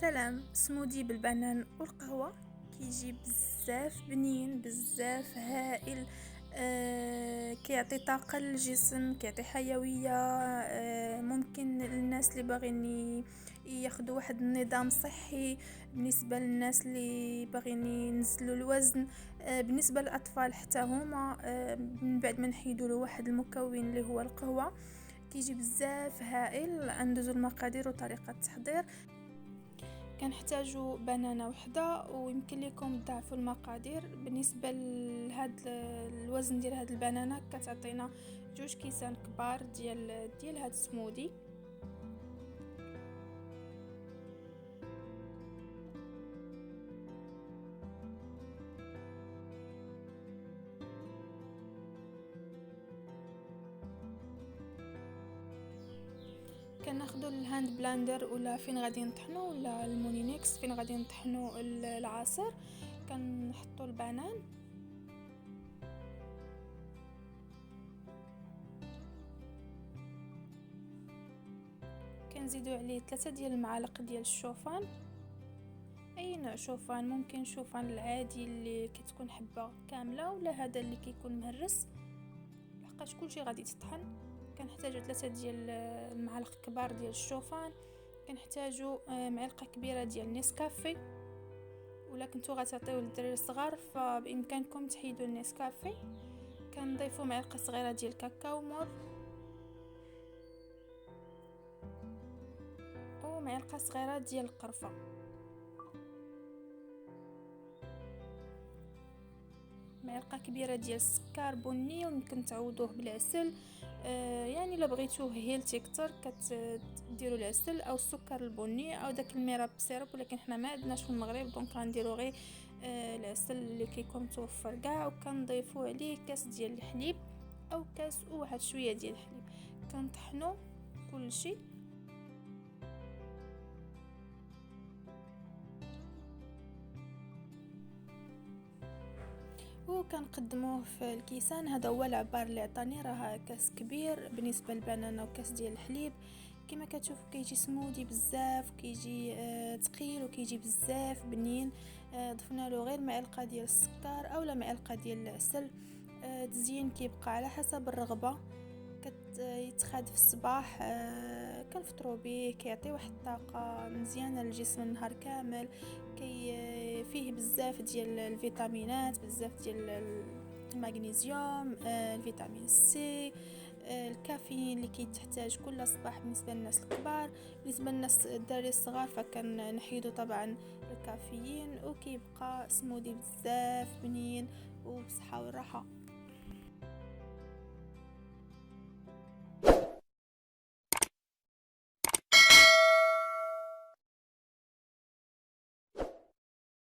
سلام. سمودي بالبنان والقهوة كيجي بزاف بنين، بزاف هائل. كيعطي طاقة للجسم، كيعطي حيوية. ممكن للناس اللي باغيين ياخدوا واحد النظام صحي، بالنسبة للناس اللي باغيين ينزلوا الوزن. بالنسبة للأطفال حتى هما، من بعد ما نحيدوا له واحد المكون اللي هو القهوة، كيجي بزاف هائل. ندوزو المقادير وطريقة التحضير. كنحتاجو بنانة وحدة، ويمكن لكم تضاعفوا المقادير. بالنسبة لهاد الوزن ديال هاد البنانة كتعطينا 2 كيسان كبار ديال هاد السمودي. كناخدو الهاند بلاندر ولا فين غادي نطحنو، ولا المونينكس فين غادي نطحنو العصير. كنحطو البنان، كنزيدو عليه 3 ديال المعالق ديال الشوفان. اي نوع شوفان، ممكن شوفان العادي اللي كتكون حبة كاملة، ولا هذا اللي كيكون مهرس، لحقاش كلشي غادي تطحن. كنحتاجو 3 ديال المعالق كبار ديال الشوفان. كنحتاجو معلقة كبيرة ديال نيسكافي، ولا كنتو غتعطيو للدراري الصغار فبامكانكم تحيدوا النيسكافي. كنضيفو معلقة صغيرة ديال كاكاو مور، ومعلقة صغيرة ديال القرفة. معلقة كبيرة ديال السكر بني، ويمكن تعوضوه بالعسل. يعني الا بغيتوه هيلتي اكثر كتديروا العسل او السكر البني او داك الميراب سيرب، ولكن حنا ما عندناش في المغرب، دونك غنديروا غير العسل اللي كيكون متوفر كاع. وكنضيفوا عليه كاس ديال الحليب او كاس وواحد شويه ديال الحليب. كنطحنوا كلشي، وكنقدموه في الكيسان. هذا هو العبار اللي عطاني، راه كاس كبير بالنسبه للبنانه وكاس ديال الحليب. كما كتشوفوا كيجي سمودي بزاف، كيجي ثقيل وكيجي بزاف بنين. ضفنا له غير معلقه ديال السكر اولا معلقه ديال العسل. التزيين كيبقى على حسب الرغبه. يتخاد في الصباح، كنفطروا به، كيعطي واحد الطاقه مزيانه للجسم النهار كامل. فيه بزاف ديال الفيتامينات، بزاف ديال المغنيسيوم، الفيتامين سي، الكافيين اللي كيتحتاج كل صباح بالنسبه للناس الكبار. بالنسبه للناس الدراري الصغار فكنحيدوا طبعا الكافيين، وكيبقى سموذي بزاف بنين وبصحه والراحه.